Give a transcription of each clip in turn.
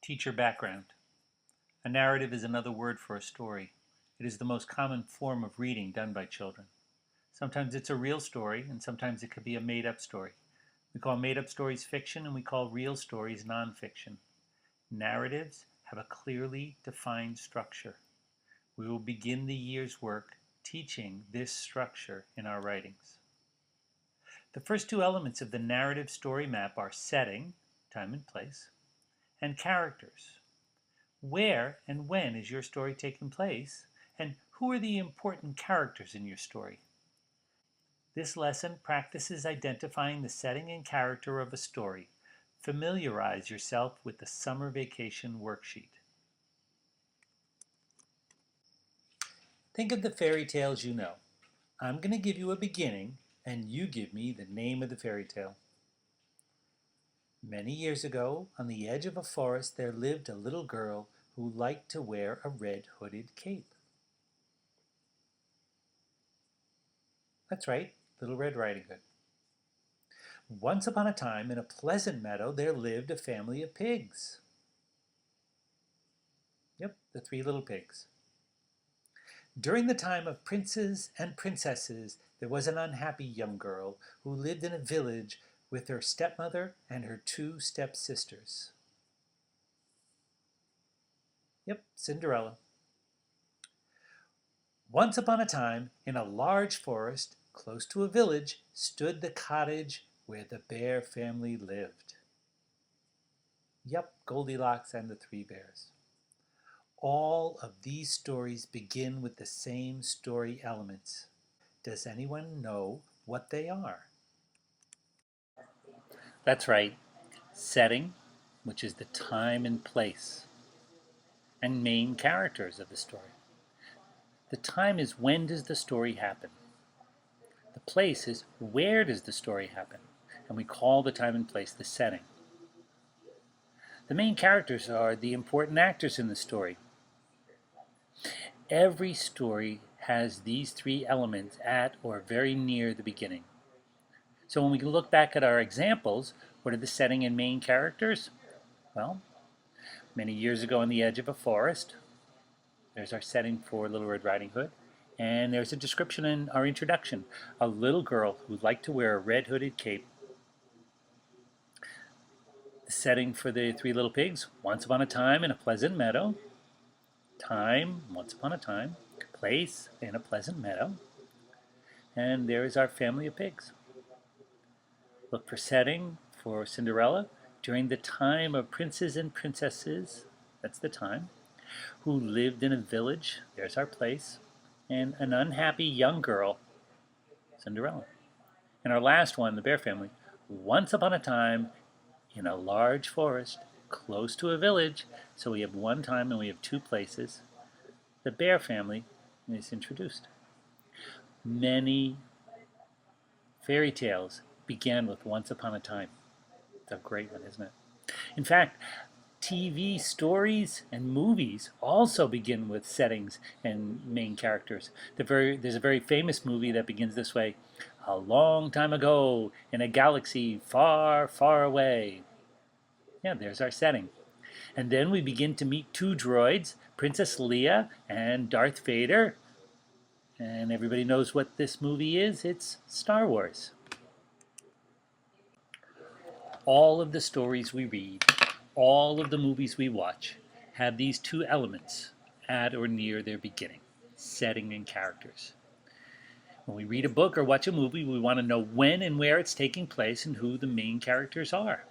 Teacher background. A narrative is another word for a story. It is the most common form of reading done by children. Sometimes it's a real story, and sometimes it could be a made-up story. We call made-up stories fiction, and we call real stories nonfiction. Narratives have a clearly defined structure. We will begin the year's work teaching this structure in our writings. The first two elements of the narrative story map are setting, time and place, and characters. Where and when is your story taking place, and who are the important characters in your story? This lesson practices identifying the setting and character of a story. Familiarize yourself with the summer vacation worksheet. Think of the fairy tales you know. I'm going to give you a beginning, and you give me the name of the fairy tale. Many years ago, on the edge of a forest, there lived a little girl who liked to wear a red hooded cape. That's right, Little Red Riding Hood. Once upon a time, in a pleasant meadow, there lived a family of pigs. Yep, the three little pigs. During the time of princes and princesses, there was an unhappy young girl who lived in a village with her stepmother and her two stepsisters. Yep, Cinderella. Once upon a time, in a large forest, close to a village, stood the cottage where the bear family lived. Yep, Goldilocks and the Three Bears. All of these stories begin with the same story elements. Does anyone know what they are? That's right. Setting, which is the time and place, and main characters of the story. The time is when does the story happen. The place is where does the story happen, and we call the time and place the setting. The main characters are the important actors in the story. Every story has these three elements at or very near the beginning. So when we look back at our examples, what are the setting and main characters? Well, many years ago on the edge of a forest, there's our setting for Little Red Riding Hood. And there's a description in our introduction, a little girl who liked to wear a red hooded cape. The setting for the three little pigs, once upon a time in a pleasant meadow. Time, once upon a time. Place, in a pleasant meadow. And there is our family of pigs. Look for setting for Cinderella, during the time of princes and princesses, that's the time, who lived in a village, there's our place, and an unhappy young girl, Cinderella. And our last one, the bear family, once upon a time in a large forest close to a village, so we have one time and we have two places, the bear family is introduced. Many fairy tales began with once upon a time. It's a great one, isn't it? In fact, TV stories and movies also begin with settings and main characters. There's a very famous movie that begins this way. A long time ago, in a galaxy far, far away. Yeah, there's our setting. And then we begin to meet two droids, Princess Leia and Darth Vader. And everybody knows what this movie is. It's Star Wars. All of the stories we read, all of the movies we watch, have these two elements at or near their beginning, setting and characters. When we read a book or watch a movie, we want to know when and where it's taking place and who the main characters are.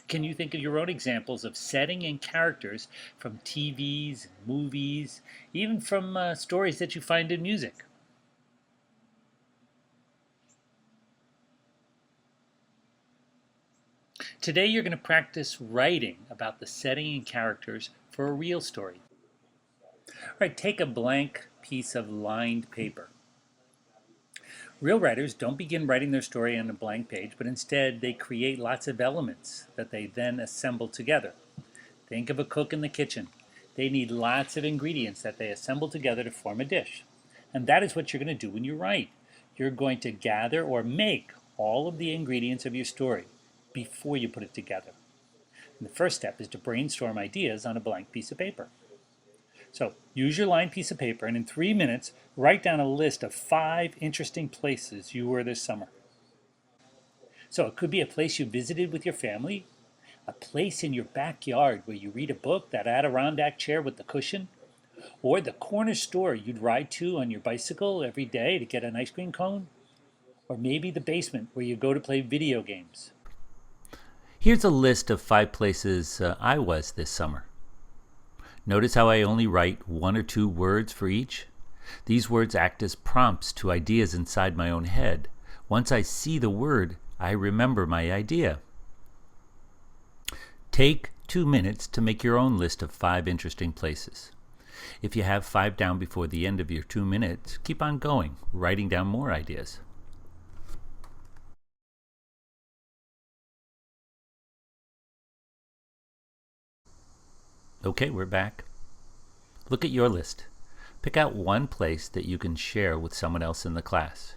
Can you think of your own examples of setting and characters from TVs, movies, even from stories that you find in music? Today you're going to practice writing about the setting and characters for a real story. All right, take a blank piece of lined paper. Real writers don't begin writing their story on a blank page, but instead they create lots of elements that they then assemble together. Think of a cook in the kitchen. They need lots of ingredients that they assemble together to form a dish. And that is what you're going to do when you write. You're going to gather or make all of the ingredients of your story before you put it together. And the first step is to brainstorm ideas on a blank piece of paper. So use your lined piece of paper and in 3 minutes, write down a list of 5 interesting places you were this summer. So it could be a place you visited with your family, a place in your backyard where you read a book, that Adirondack chair with the cushion, or the corner store you'd ride to on your bicycle every day to get an ice cream cone, or maybe the basement where you go to play video games. Here's a list of 5 places I was this summer. Notice how I only write 1 or 2 words for each? These words act as prompts to ideas inside my own head. Once I see the word, I remember my idea. Take 2 minutes to make your own list of 5 interesting places. If you have 5 down before the end of your 2 minutes, keep on going, writing down more ideas. Okay, we're back. Look at your list. Pick out one place that you can share with someone else in the class.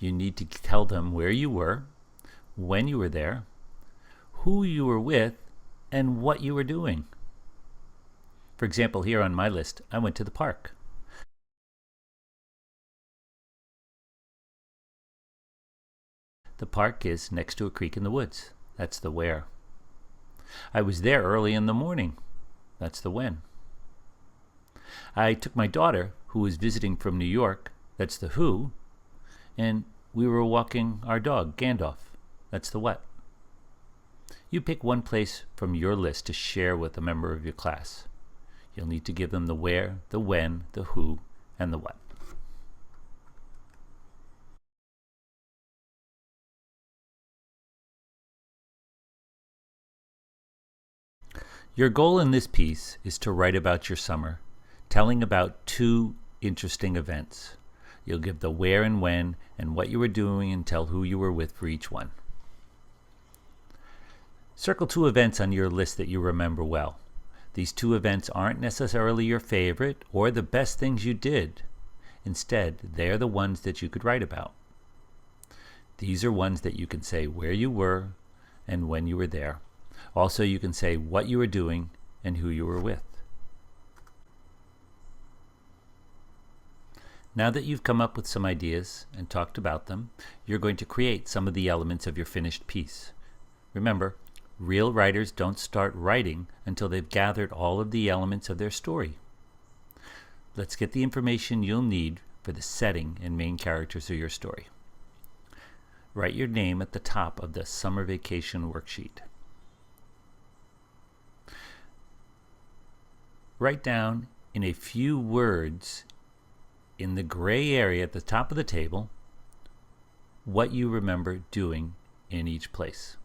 You need to tell them where you were, when you were there, who you were with, and what you were doing. For example, here on my list, I went to the park. The park is next to a creek in the woods. That's the where. I was there early in the morning. That's the when. I took my daughter, who was visiting from New York. That's the who. And we were walking our dog, Gandalf. That's the what. You pick one place from your list to share with a member of your class. You'll need to give them the where, the when, the who, and the what. Your goal in this piece is to write about your summer, telling about 2 interesting events. You'll give the where and when and what you were doing and tell who you were with for each one. Circle 2 events on your list that you remember well. These 2 events aren't necessarily your favorite or the best things you did. Instead, they're the ones that you could write about. These are ones that you can say where you were and when you were there. Also, you can say what you were doing and who you were with. Now that you've come up with some ideas and talked about them, you're going to create some of the elements of your finished piece. Remember, real writers don't start writing until they've gathered all of the elements of their story. Let's get the information you'll need for the setting and main characters of your story. Write your name at the top of the summer vacation worksheet. Write down in a few words in the gray area at the top of the table what you remember doing in each place.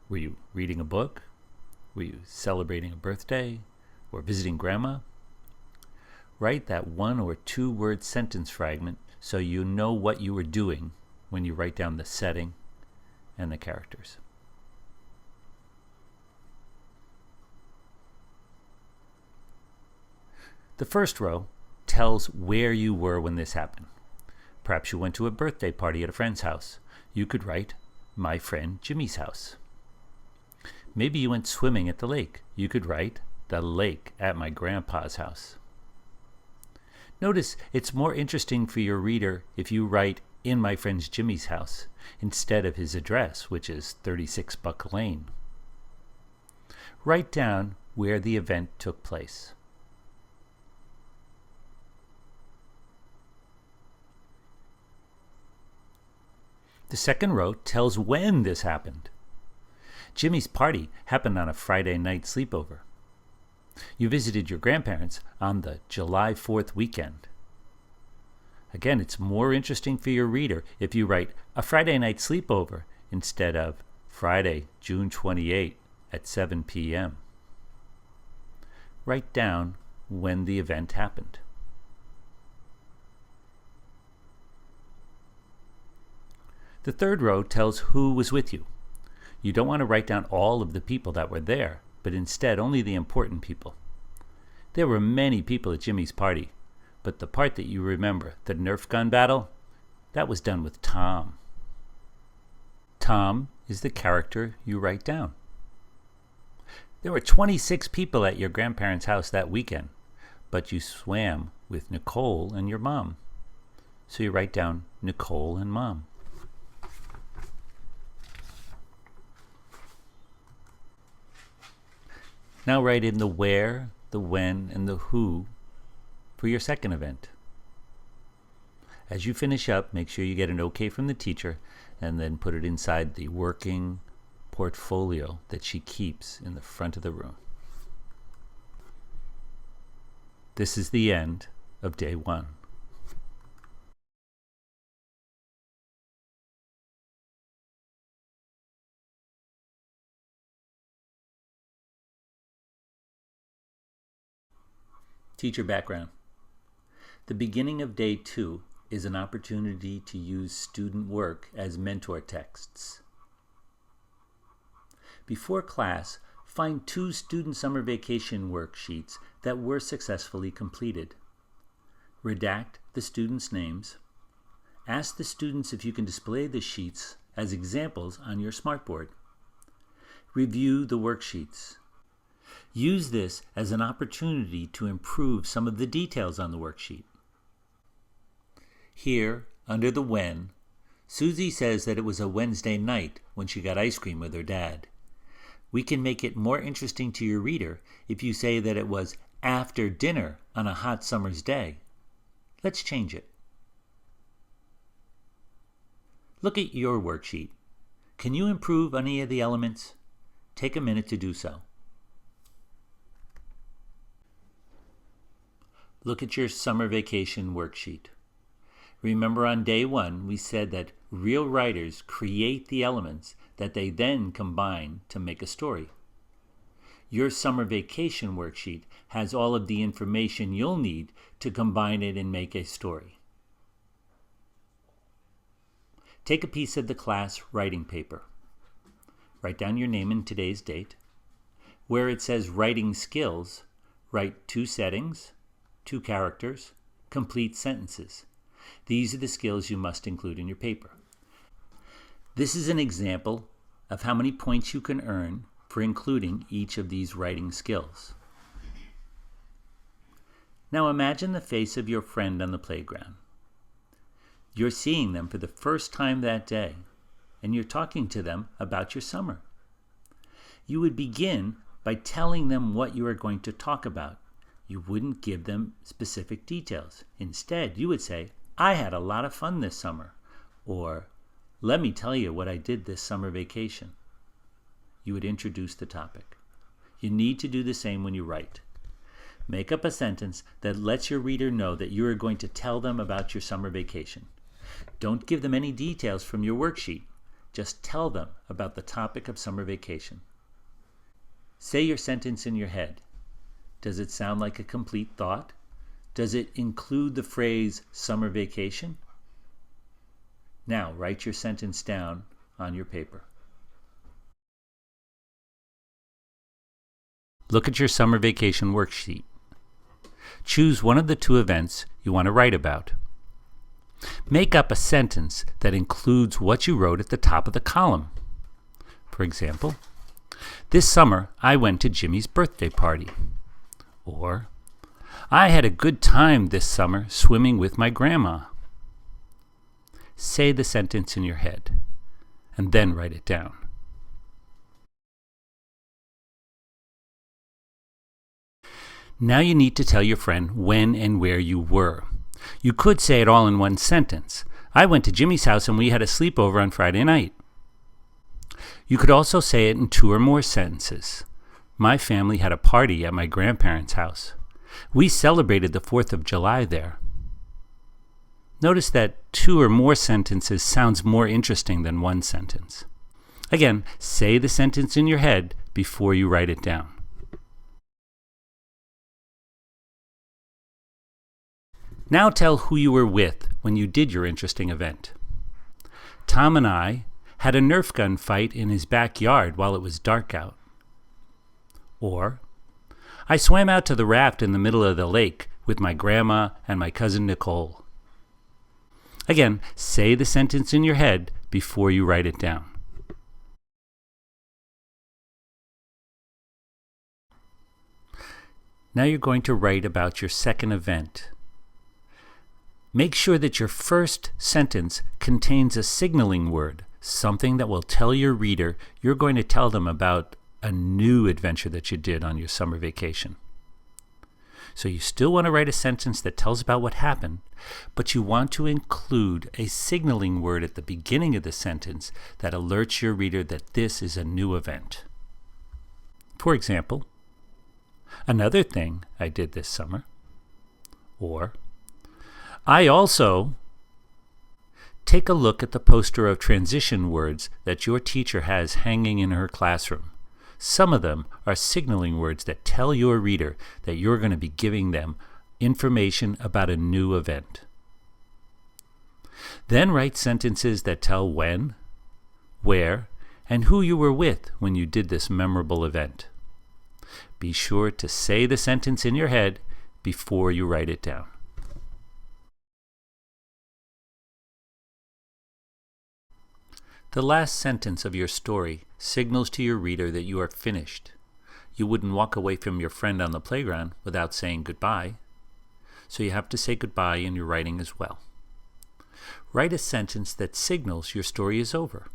Were you reading a book? Were you celebrating a birthday? Or visiting grandma? Write that 1 or 2 word sentence fragment so you know what you were doing when you write down the setting and the characters. The first row tells where you were when this happened. Perhaps you went to a birthday party at a friend's house. You could write, my friend Jimmy's house. Maybe you went swimming at the lake. You could write, the lake at my grandpa's house. Notice it's more interesting for your reader if you write in my friend Jimmy's house instead of his address, which is 36 Buck Lane. Write down where the event took place. The second row tells when this happened. Jimmy's party happened on a Friday night sleepover. You visited your grandparents on the July 4th weekend. Again, it's more interesting for your reader if you write a Friday night sleepover instead of Friday, June 28 at 7 p.m. Write down when the event happened. The third row tells who was with you. You don't want to write down all of the people that were there, but instead only the important people. There were many people at Jimmy's party, but the part that you remember, the Nerf gun battle, that was done with Tom. Tom is the character you write down. There were 26 people at your grandparents' house that weekend, but you swam with Nicole and your mom. So you write down Nicole and mom. Now write in the where, the when, and the who for your second event. As you finish up, make sure you get an okay from the teacher and then put it inside the working portfolio that she keeps in the front of the room. This is the end of day 1. Teacher background. The beginning of day 2 is an opportunity to use student work as mentor texts. Before class, find 2 student summer vacation worksheets that were successfully completed. Redact the students' names. Ask the students if you can display the sheets as examples on your smartboard. Review the worksheets. Use this as an opportunity to improve some of the details on the worksheet. Here, under the when, Susie says that it was a Wednesday night when she got ice cream with her dad. We can make it more interesting to your reader if you say that it was after dinner on a hot summer's day. Let's change it. Look at your worksheet. Can you improve any of the elements? Take a minute to do so. Look at your summer vacation worksheet. Remember on day 1, we said that real writers create the elements that they then combine to make a story. Your summer vacation worksheet has all of the information you'll need to combine it and make a story. Take a piece of the class writing paper. Write down your name and today's date. Where it says writing skills, write 2 settings, 2 characters, complete sentences. These are the skills you must include in your paper. This is an example of how many points you can earn for including each of these writing skills. Now imagine the face of your friend on the playground. You're seeing them for the first time that day, and you're talking to them about your summer. You would begin by telling them what you are going to talk about. You wouldn't give them specific details. Instead, you would say, I had a lot of fun this summer, or let me tell you what I did this summer vacation. You would introduce the topic. You need to do the same when you write. Make up a sentence that lets your reader know that you are going to tell them about your summer vacation. Don't give them any details from your worksheet. Just tell them about the topic of summer vacation. Say your sentence in your head. Does it sound like a complete thought? Does it include the phrase summer vacation? Now write your sentence down on your paper. Look at your summer vacation worksheet. Choose one of the 2 events you want to write about. Make up a sentence that includes what you wrote at the top of the column. For example, this summer I went to Jimmy's birthday party. Or, I had a good time this summer swimming with my grandma. Say the sentence in your head, and then write it down. Now you need to tell your friend when and where you were. You could say it all in one sentence. I went to Jimmy's house and we had a sleepover on Friday night. You could also say it in 2 or more sentences. My family had a party at my grandparents' house. We celebrated the 4th of July there. Notice that 2 or more sentences sounds more interesting than one sentence. Again, say the sentence in your head before you write it down. Now tell who you were with when you did your interesting event. Tom and I had a Nerf gun fight in his backyard while it was dark out. Or, I swam out to the raft in the middle of the lake with my grandma and my cousin Nicole. Again, say the sentence in your head before you write it down. Now you're going to write about your second event. Make sure that your first sentence contains a signaling word, something that will tell your reader you're going to tell them about a new adventure that you did on your summer vacation. So you still want to write a sentence that tells about what happened, but you want to include a signaling word at the beginning of the sentence that alerts your reader that this is a new event. For example, another thing I did this summer, or I also. Take a look at the poster of transition words that your teacher has hanging in her classroom. Some of them are signaling words that tell your reader that you're going to be giving them information about a new event. Then write sentences that tell when, where, and who you were with when you did this memorable event. Be sure to say the sentence in your head before you write it down. The last sentence of your story signals to your reader that you are finished. You wouldn't walk away from your friend on the playground without saying goodbye, so you have to say goodbye in your writing as well. Write a sentence that signals your story is over.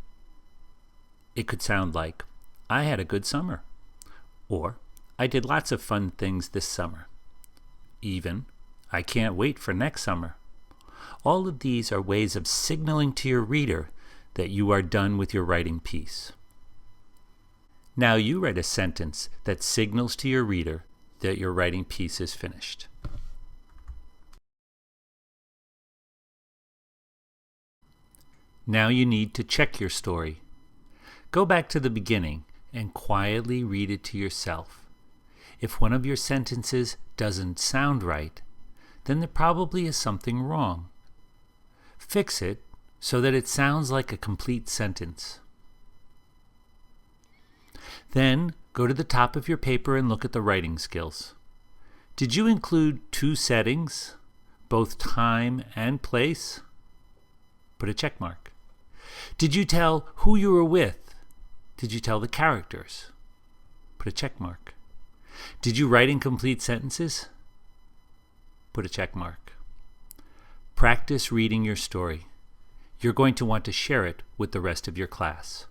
It could sound like, I had a good summer, or I did lots of fun things this summer. Even, I can't wait for next summer. All of these are ways of signaling to your reader that you are done with your writing piece. Now you write a sentence that signals to your reader that your writing piece is finished. Now you need to check your story. Go back to the beginning and quietly read it to yourself. If one of your sentences doesn't sound right, then there probably is something wrong. Fix it so that it sounds like a complete sentence. Then go to the top of your paper and look at the writing skills. Did you include 2 settings, both time and place? Put a check mark. Did you tell who you were with? Did you tell the characters? Put a check mark. Did you write in complete sentences? Put a check mark. Practice reading your story. You're going to want to share it with the rest of your class.